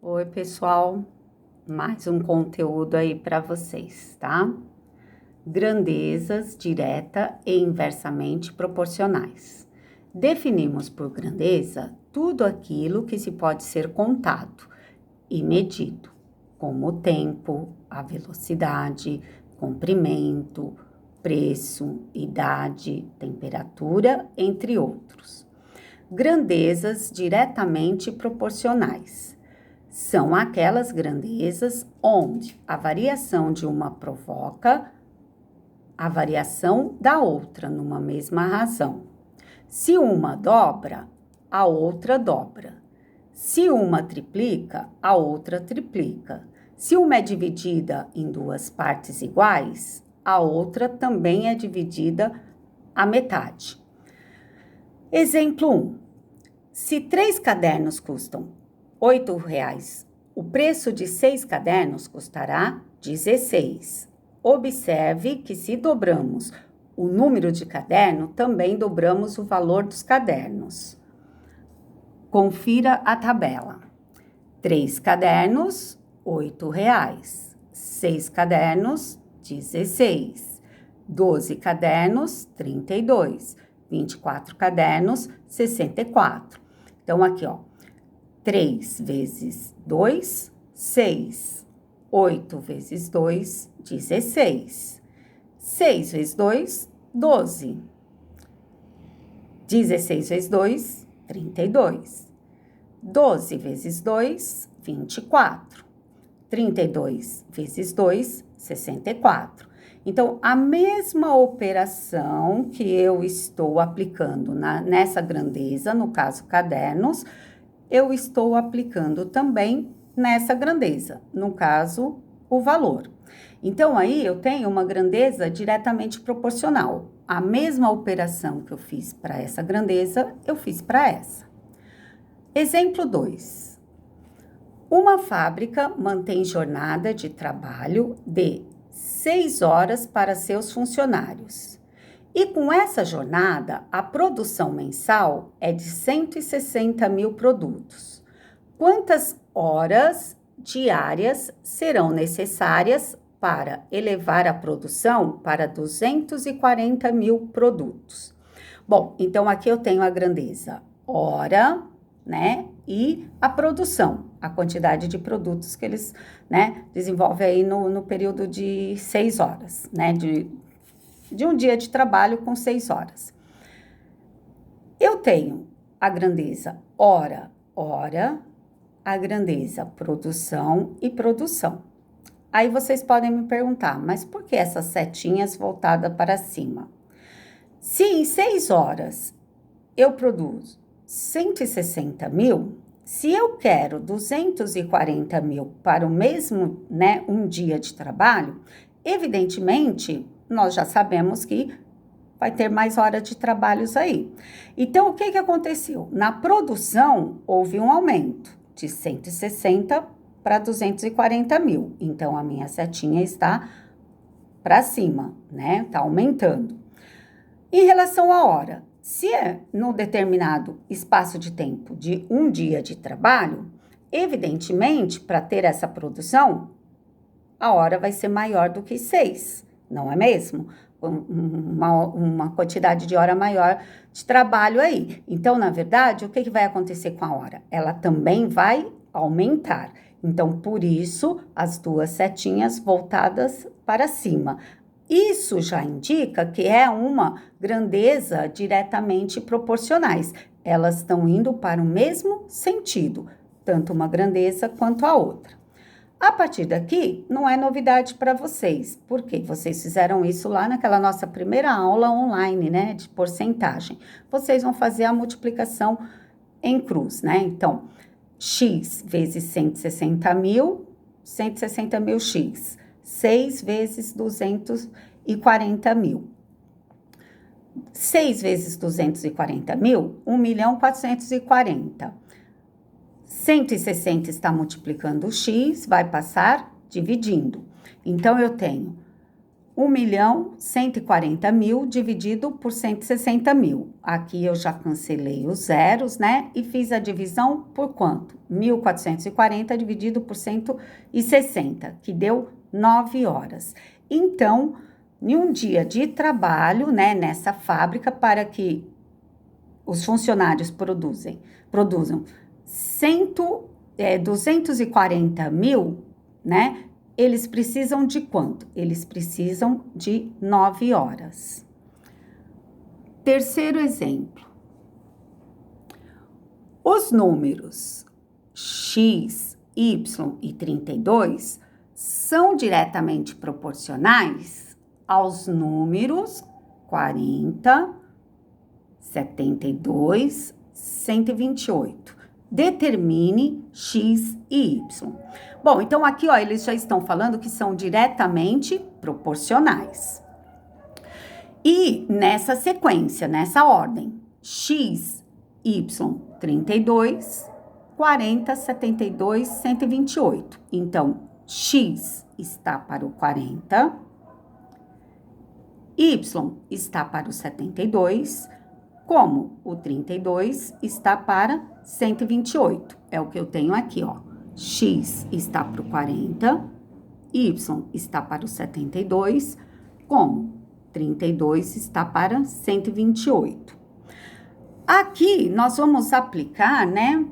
Oi, pessoal, mais um conteúdo aí para vocês, tá? Grandezas direta e inversamente proporcionais. Definimos por grandeza tudo aquilo que se pode ser contado e medido, como o tempo, a velocidade, comprimento, preço, idade, temperatura, entre outros. Grandezas diretamente proporcionais são aquelas grandezas onde a variação de uma provoca a variação da outra numa mesma razão. Se uma dobra, a outra dobra. Se uma triplica, a outra triplica. Se uma é dividida em duas partes iguais, a outra também é dividida à metade. Exemplo 1. Se 3 cadernos custam R$ 8, o preço de 6 cadernos custará 16. Observe que se dobramos o número de caderno, também dobramos o valor dos cadernos. Confira a tabela. 3 cadernos, R$ 8. 6 cadernos, 16. 12 cadernos, 32. 24 cadernos, 64. Então, aqui, ó. 3 vezes 2, 6. 8 vezes 2, 16. 6 vezes 2, 12. 16 vezes 2, 32. 12 vezes 2, 24. 32 vezes 2, 64. Então, a mesma operação que eu estou aplicando nessa grandeza, no caso cadernos, eu estou aplicando também nessa grandeza, no caso, o valor. Então, aí eu tenho uma grandeza diretamente proporcional. A mesma operação que eu fiz para essa grandeza, eu fiz para essa. Exemplo 2. Uma fábrica mantém jornada de trabalho de 6 horas para seus funcionários. E com essa jornada, a produção mensal é de 160 mil produtos. Quantas horas diárias serão necessárias para elevar a produção para 240 mil produtos? Bom, então aqui eu tenho a grandeza hora, né, e a produção, a quantidade de produtos que eles, né, desenvolvem aí no período de 6 horas, né, de um dia de trabalho com 6 horas. Eu tenho a grandeza hora, a grandeza produção e produção. Aí vocês podem me perguntar, mas por que essas setinhas voltadas para cima? Se em 6 horas eu produzo 160 mil, se eu quero 240 mil para o mesmo, né, um dia de trabalho, evidentemente, nós já sabemos que vai ter mais horas de trabalhos aí. Então, o que aconteceu? Na produção, houve um aumento de 160 para 240 mil. Então, a minha setinha está para cima, né? Está aumentando. Em relação à hora, se é no determinado espaço de tempo de um dia de trabalho, evidentemente, para ter essa produção, a hora vai ser maior do que 6, não é mesmo? Uma quantidade de hora maior de trabalho aí. Então, na verdade, o que vai acontecer com a hora? Ela também vai aumentar. Então, por isso, as duas setinhas voltadas para cima. Isso já indica que é uma grandeza diretamente proporcionais. Elas estão indo para o mesmo sentido, tanto uma grandeza quanto a outra. A partir daqui, não é novidade para vocês, porque vocês fizeram isso lá naquela nossa primeira aula online, né, de porcentagem. Vocês vão fazer a multiplicação em cruz, né? Então, x vezes 160 mil x. 6 vezes 240 mil. 6 vezes 240 mil, 1.440.000. 160 está multiplicando o x, vai passar dividindo. Então, eu tenho 1.140.000 dividido por 160.000. Aqui eu já cancelei os zeros, né? E fiz a divisão por quanto? 1.440 dividido por 160, que deu 9 horas. Então, em um dia de trabalho, né, nessa fábrica, para que os funcionários produzam 240 mil, né? Eles precisam de quanto? Eles precisam de 9 horas. Terceiro exemplo. Os números x, y e 32 são diretamente proporcionais aos números 40, 72, 128. Determine x e y. Bom, então aqui, ó, eles já estão falando que são diretamente proporcionais. E nessa sequência, nessa ordem, x, y, 32, 40, 72, 128. Então, x está para o 40, y está para o 72, como o 32 está para 128. É o que eu tenho aqui, ó. X está para o 40, y está para o 72, como 32 está para 128. Aqui, nós vamos aplicar, né,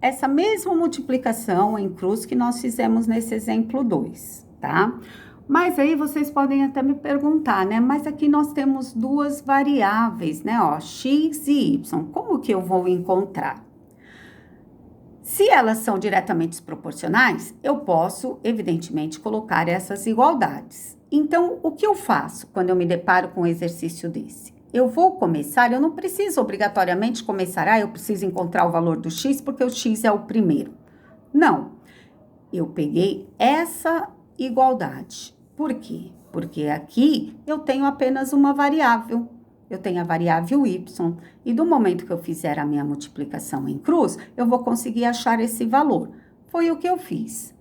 essa mesma multiplicação em cruz que nós fizemos nesse exemplo 2, tá? Mas aí vocês podem até me perguntar, né, mas aqui nós temos duas variáveis, né, ó, x e y, como que eu vou encontrar? Se elas são diretamente proporcionais, eu posso, evidentemente, colocar essas igualdades. Então, o que eu faço quando eu me deparo com um exercício desse? Eu vou começar, eu não preciso obrigatoriamente começar, eu preciso encontrar o valor do x, porque o x é o primeiro. Não, eu peguei essa igualdade. Por quê? Porque aqui eu tenho apenas uma variável. Eu tenho a variável y, e do momento que eu fizer a minha multiplicação em cruz, eu vou conseguir achar esse valor. Foi o que eu fiz.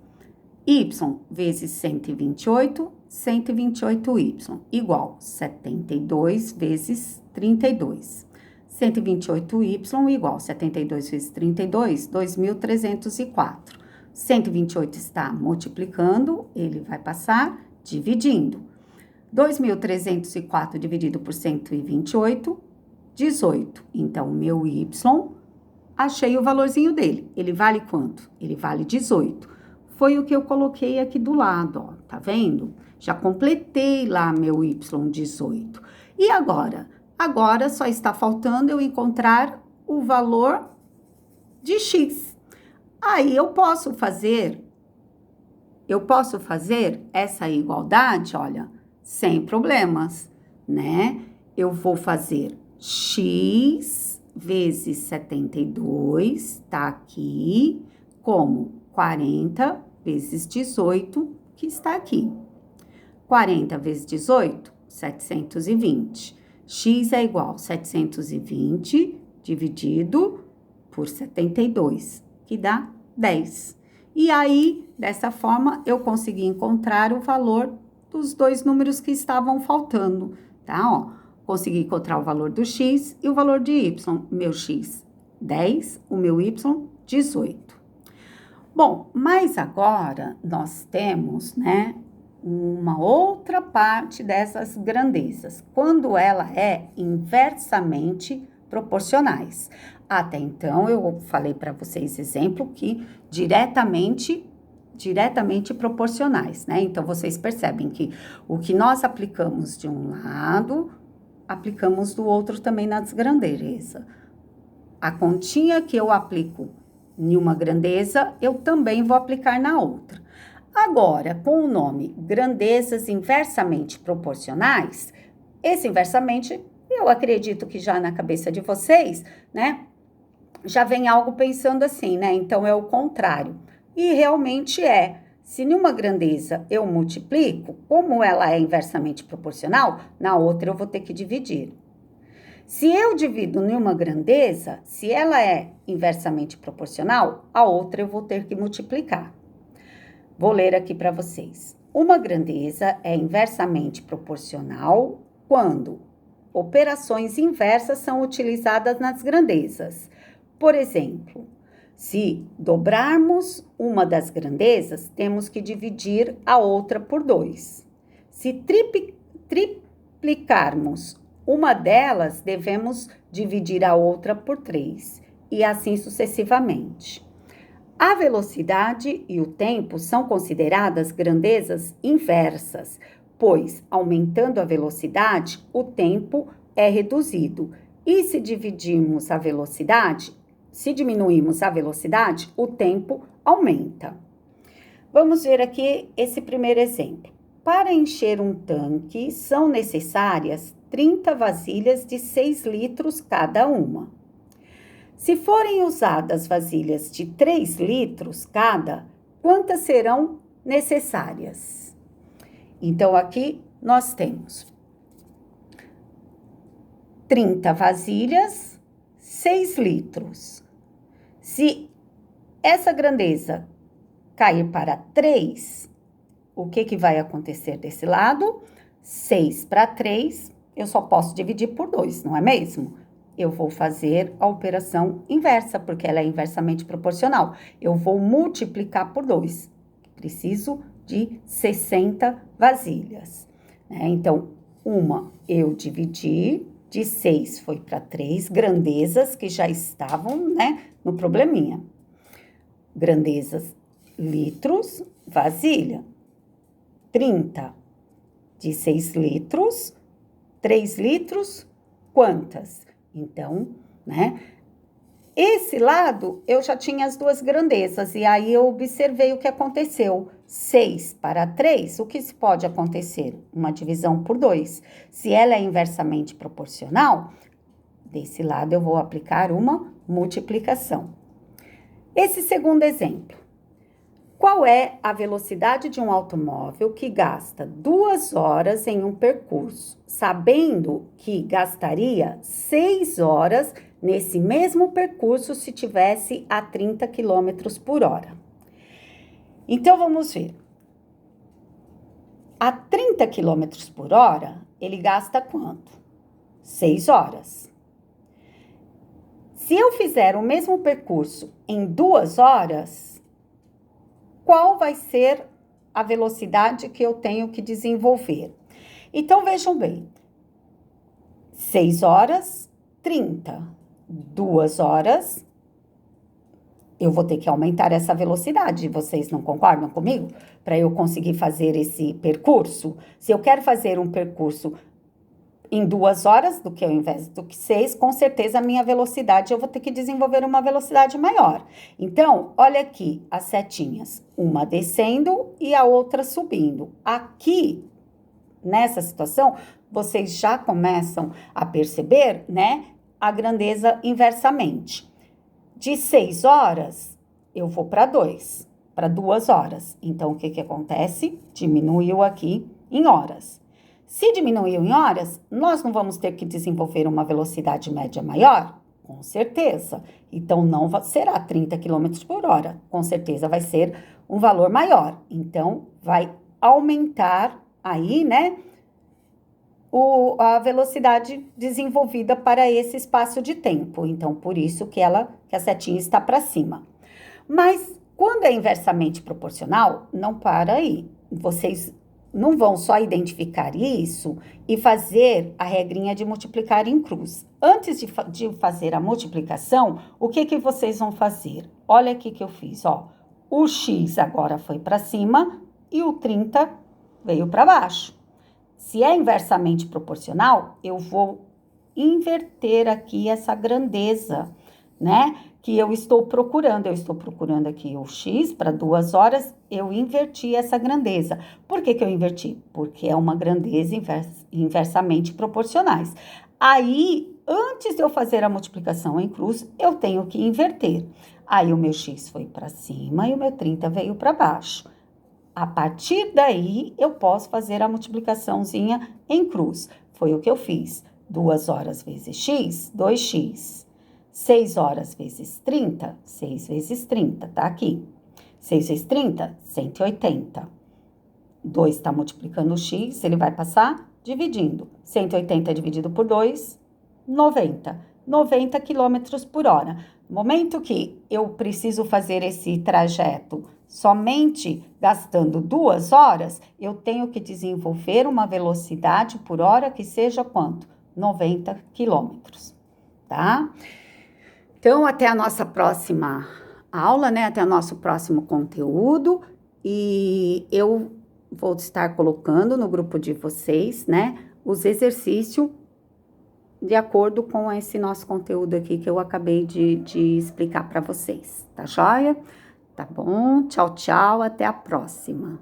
Y vezes 128, 128y, igual 72 vezes 32. 128y igual 72 vezes 32, 2.304. 128 está multiplicando, ele vai passar dividindo. 2.304 dividido por 128, 18. Então, o meu y, achei o valorzinho dele. Ele vale quanto? Ele vale 18. Foi o que eu coloquei aqui do lado, ó. Tá vendo? Já completei lá meu y, 18. E agora? Agora só está faltando eu encontrar o valor de x. Aí eu posso fazer essa igualdade, olha, sem problemas, né? Eu vou fazer x vezes 72, tá aqui, como 40 vezes 18, que está aqui. 40 vezes 18, 720. X é igual a 720 dividido por 72, que dá 10. E aí, dessa forma, eu consegui encontrar o valor dos dois números que estavam faltando, tá? Ó, consegui encontrar o valor do x e o valor de y. O meu x, 10, o meu y, 18. Bom, mas agora nós temos, né, uma outra parte dessas grandezas, quando ela é inversamente proporcionais. Até então, eu falei para vocês exemplo que diretamente proporcionais, né? Então, vocês percebem que o que nós aplicamos de um lado, aplicamos do outro também nas grandezas. A continha que eu aplico em uma grandeza, eu também vou aplicar na outra. Agora, com o nome grandezas inversamente proporcionais, esse inversamente, eu acredito que já na cabeça de vocês, né, já vem algo pensando assim, né? Então, é o contrário. E realmente é. Se numa grandeza eu multiplico, como ela é inversamente proporcional, na outra eu vou ter que dividir. Se eu divido numa grandeza, se ela é inversamente proporcional, a outra eu vou ter que multiplicar. Vou ler aqui para vocês. uma grandeza é inversamente proporcional quando operações inversas são utilizadas nas grandezas. Por exemplo, se dobrarmos uma das grandezas, temos que dividir a outra por 2. Se triplicarmos uma delas, devemos dividir a outra por 3, e assim sucessivamente. A velocidade e o tempo são consideradas grandezas inversas, pois, aumentando a velocidade, o tempo é reduzido. E se diminuímos a velocidade, o tempo aumenta. Vamos ver aqui esse primeiro exemplo. Para encher um tanque, são necessárias 30 vasilhas de 6 litros cada uma. Se forem usadas vasilhas de 3 litros cada, quantas serão necessárias? Então, aqui nós temos 30 vasilhas, 6 litros. Se essa grandeza cair para 3, o que vai acontecer desse lado? 6 para 3, eu só posso dividir por 2, não é mesmo? Eu vou fazer a operação inversa, porque ela é inversamente proporcional. Eu vou multiplicar por 2. Preciso de 60 vasilhas. Então, uma eu dividi, de 6 foi para 3, grandezas que já estavam, no probleminha. Grandezas, litros, vasilha. 30 de 6 litros, 3 litros, quantas? Então, esse lado eu já tinha as duas grandezas, e aí eu observei o que aconteceu. 6 para 3, o que pode acontecer? Uma divisão por 2. Se ela é inversamente proporcional, desse lado eu vou aplicar uma multiplicação. Esse segundo exemplo. Qual é a velocidade de um automóvel que gasta 2 horas em um percurso, sabendo que gastaria 6 horas nesse mesmo percurso se tivesse a 30 km por hora? Então, vamos ver. A 30 km por hora, ele gasta quanto? 6 horas. Se eu fizer o mesmo percurso em 2 horas, qual vai ser a velocidade que eu tenho que desenvolver? Então, vejam bem. 6 horas, 30. 2 horas, eu vou ter que aumentar essa velocidade. Vocês não concordam comigo? Para eu conseguir fazer esse percurso. Se eu quero fazer um percurso em 2 horas, do que ao invés do que 6, com certeza a minha velocidade, eu vou ter que desenvolver uma velocidade maior. Então, olha aqui as setinhas, uma descendo e a outra subindo. Aqui, nessa situação, vocês já começam a perceber, a grandeza inversamente. De 6 horas, eu vou para 2, para 2 horas. Então, o que acontece? Diminuiu aqui em horas. Se diminuiu em horas, nós não vamos ter que desenvolver uma velocidade média maior? Com certeza. Então, não será 30 km por hora. Com certeza vai ser um valor maior. Então, vai aumentar aí, a velocidade desenvolvida para esse espaço de tempo. Então, por isso que a setinha está para cima. Mas, quando é inversamente proporcional, não para aí. Vocês não vão só identificar isso e fazer a regrinha de multiplicar em cruz. Antes de fazer a multiplicação, o que vocês vão fazer? Olha aqui que eu fiz, ó. O x agora foi para cima e o 30 veio para baixo. Se é inversamente proporcional, eu vou inverter aqui essa grandeza, que eu estou procurando. Eu estou procurando aqui o x para 2 horas, eu inverti essa grandeza. Por que eu inverti? Porque é uma grandeza inversamente proporcionais. Aí, antes de eu fazer a multiplicação em cruz, eu tenho que inverter. Aí, o meu x foi para cima e o meu 30 veio para baixo. A partir daí, eu posso fazer a multiplicaçãozinha em cruz. Foi o que eu fiz. 2 horas vezes x, 2x. 6 horas vezes 30, 6 vezes 30, tá aqui. 6 vezes 30, 180. 2 está multiplicando o x, ele vai passar dividindo. 180 dividido por 2, 90. 90 quilômetros por hora. No momento que eu preciso fazer esse trajeto somente gastando 2 horas, eu tenho que desenvolver uma velocidade por hora que seja quanto? 90 quilômetros, tá? Então, até a nossa próxima aula, né? Até o nosso próximo conteúdo. E eu vou estar colocando no grupo de vocês, né? Os exercícios de acordo com esse nosso conteúdo aqui que eu acabei de explicar para vocês, tá joia? Tá bom? Tchau, tchau, até a próxima.